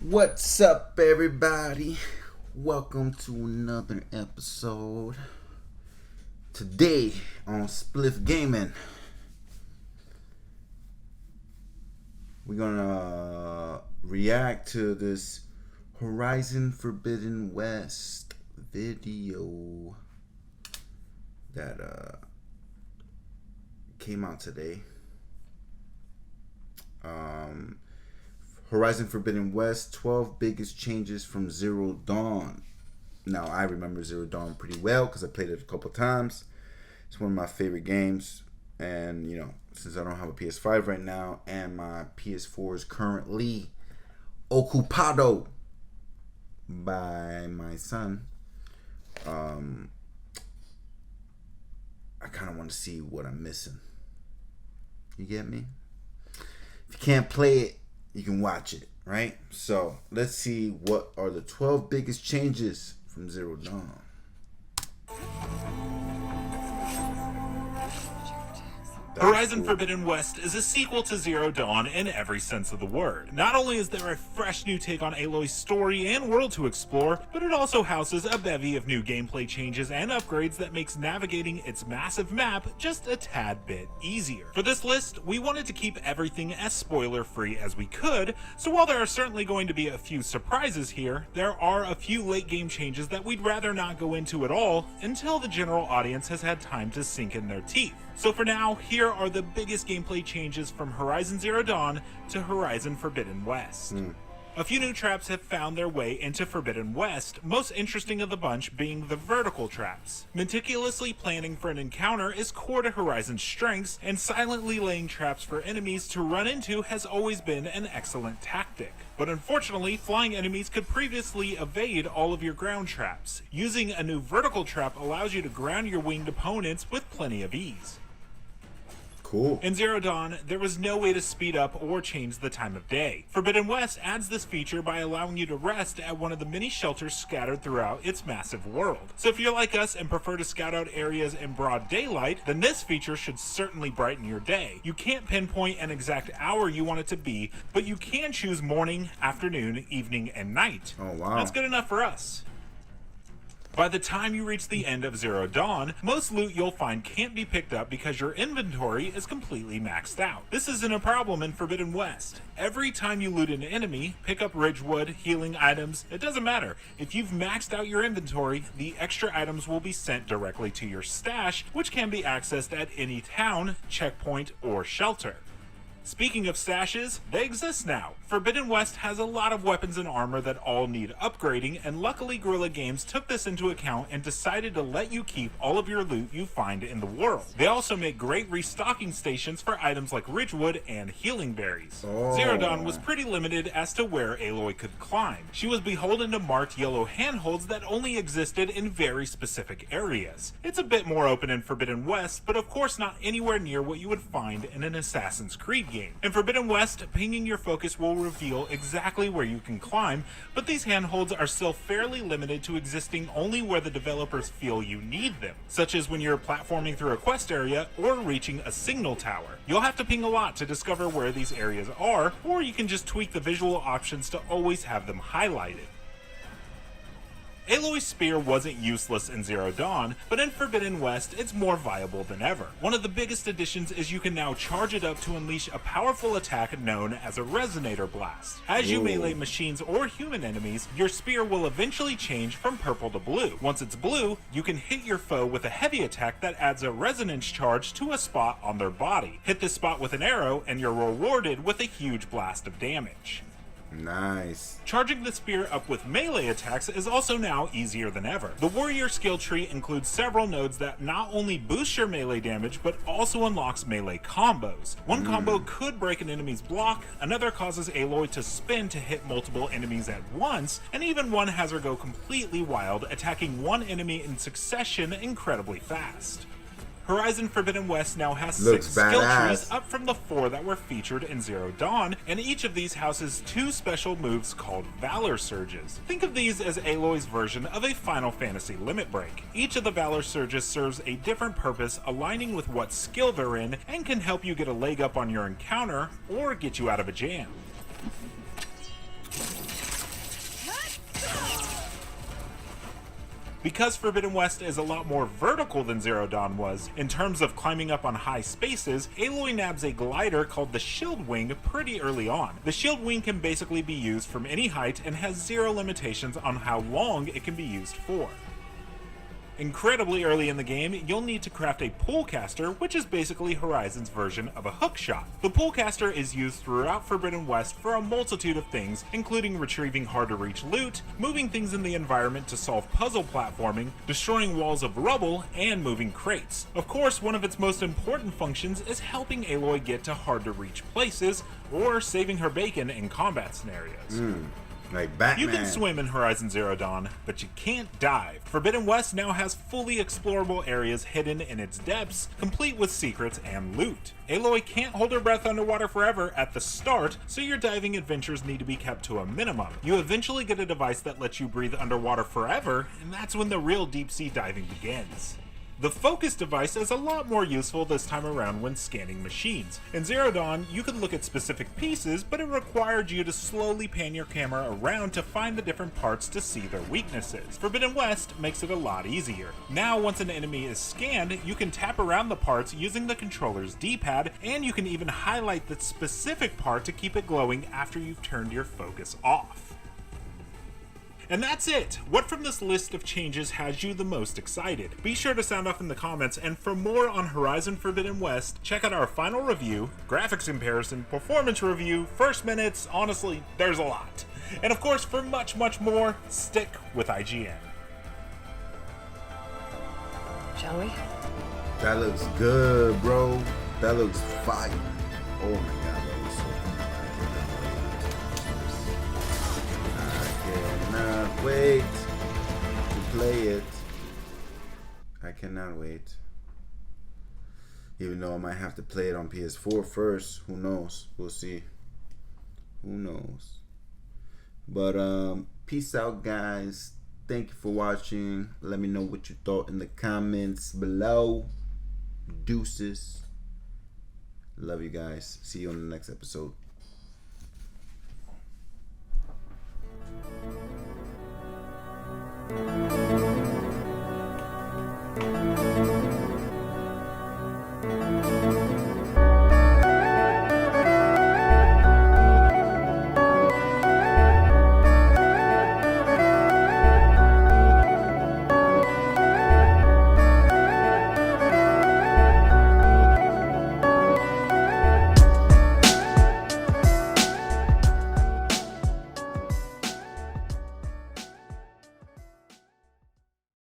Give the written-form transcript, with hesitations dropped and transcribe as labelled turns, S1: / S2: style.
S1: What's up, everybody? Welcome to another episode. Today on Spliff Gaming, we're gonna react to this Horizon Forbidden West video that came out today. Horizon Forbidden West, 12 biggest changes from Zero Dawn. Now, I remember Zero Dawn pretty well because I played it a couple times. It's one of my favorite games. And, you know, since I don't have a PS5 right now and my PS4 is currently ocupado by my son, I kind of want to see what I'm missing. You get me? If you can't play it, you can watch it, right? So let's see what are the 12 biggest changes from Zero Dawn.
S2: Horizon Forbidden West is a sequel to Zero Dawn in every sense of the word. Not only is there a fresh new take on Aloy's story and world to explore, but it also houses a bevy of new gameplay changes and upgrades that makes navigating its massive map just a tad bit easier. For this list, we wanted to keep everything as spoiler-free as we could, so while there are certainly going to be a few surprises here, there are a few late game changes that we'd rather not go into at all until the general audience has had time to sink in their teeth. So for now, here are the biggest gameplay changes from Horizon Zero Dawn to Horizon Forbidden West. A few new traps have found their way into Forbidden West, most interesting of the bunch being the vertical traps. Meticulously planning for an encounter is core to Horizon's strengths, and silently laying traps for enemies to run into has always been an excellent tactic. But unfortunately, flying enemies could previously evade all of your ground traps. Using a new vertical trap allows you to ground your winged opponents with plenty of ease.
S1: Cool.
S2: In Zero Dawn, there was no way to speed up or change the time of day. Forbidden West adds this feature by allowing you to rest at one of the many shelters scattered throughout its massive world. So if you're like us and prefer to scout out areas in broad daylight, then this feature should certainly brighten your day. You can't pinpoint an exact hour you want it to be, but you can choose morning, afternoon, evening, and night.
S1: Oh, wow.
S2: That's good enough for us. By the time you reach the end of Zero Dawn, most loot you'll find can't be picked up because your inventory is completely maxed out. This isn't a problem in Forbidden West. Every time you loot an enemy, pick up Ridgewood, healing items, it doesn't matter. If you've maxed out your inventory, the extra items will be sent directly to your stash, which can be accessed at any town, checkpoint, or shelter. Speaking of stashes, they exist now. Forbidden West has a lot of weapons and armor that all need upgrading, and luckily Guerrilla Games took this into account and decided to let you keep all of your loot you find in the world. They also make great restocking stations for items like Ridgewood and healing berries. Zero Dawn was pretty limited as to where Aloy could climb. She was beholden to marked yellow handholds that only existed in very specific areas. It's a bit more open in Forbidden West, but of course not anywhere near what you would find in an Assassin's Creed game. In Forbidden West, pinging your focus will reveal exactly where you can climb, but these handholds are still fairly limited to existing only where the developers feel you need them, such as when you're platforming through a quest area or reaching a signal tower. You'll have to ping a lot to discover where these areas are, or you can just tweak the visual options to always have them highlighted. Aloy's spear wasn't useless in Zero Dawn, but in Forbidden West, it's more viable than ever. One of the biggest additions is you can now charge it up to unleash a powerful attack known as a Resonator Blast. As you melee machines or human enemies, your spear will eventually change from purple to blue. Once it's blue, you can hit your foe with a heavy attack that adds a resonance charge to a spot on their body. Hit this spot with an arrow, and you're rewarded with a huge blast of damage.
S1: Nice.
S2: Charging the spear up with melee attacks is also now easier than ever. The warrior skill tree includes several nodes that not only boost your melee damage, but also unlocks melee combos. One combo could break an enemy's block, another causes Aloy to spin to hit multiple enemies at once, and even one has her go completely wild, attacking one enemy in succession incredibly fast. Horizon Forbidden West now has 6 skill trees, up from the 4 that were featured in Zero Dawn, and each of these houses 2 special moves called Valor Surges. Think of these as Aloy's version of a Final Fantasy limit break. Each of the Valor Surges serves a different purpose, aligning with what skill they're in, and can help you get a leg up on your encounter, or get you out of a jam. Because Forbidden West is a lot more vertical than Zero Dawn was, in terms of climbing up on high spaces, Aloy nabs a glider called the Shield Wing pretty early on. The Shield Wing can basically be used from any height and has zero limitations on how long it can be used for. Incredibly early in the game, you'll need to craft a Polecaster, which is basically Horizon's version of a hookshot. The Polecaster is used throughout Forbidden West for a multitude of things, including retrieving hard-to-reach loot, moving things in the environment to solve puzzle platforming, destroying walls of rubble, and moving crates. Of course, one of its most important functions is helping Aloy get to hard-to-reach places, or saving her bacon in combat scenarios.
S1: Like Batman.
S2: You can swim in Horizon Zero Dawn, but you can't dive. Forbidden West now has fully explorable areas hidden in its depths, complete with secrets and loot. Aloy can't hold her breath underwater forever at the start, so your diving adventures need to be kept to a minimum. You eventually get a device that lets you breathe underwater forever, and that's when the real deep sea diving begins. The focus device is a lot more useful this time around when scanning machines. In Zero Dawn, you could look at specific pieces, but it required you to slowly pan your camera around to find the different parts to see their weaknesses. Forbidden West makes it a lot easier. Now, once an enemy is scanned, you can tap around the parts using the controller's D-pad, and you can even highlight the specific part to keep it glowing after you've turned your focus off. And that's it! What from this list of changes has you the most excited? Be sure to sound off in the comments, and for more on Horizon Forbidden West, check out our final review, graphics comparison, performance review, first minutes, honestly, there's a lot. And of course, for much, much more, stick with IGN.
S3: Shall we?
S1: That looks good, bro. That looks fire. Oh my god, that looks so cannot wait to play it. I cannot wait. Even though I might have to play it on PS4 first. Who knows? We'll see. Who knows? But peace out, guys. Thank you for watching. Let me know what you thought in the comments below. Deuces. Love you guys. See you on the next episode.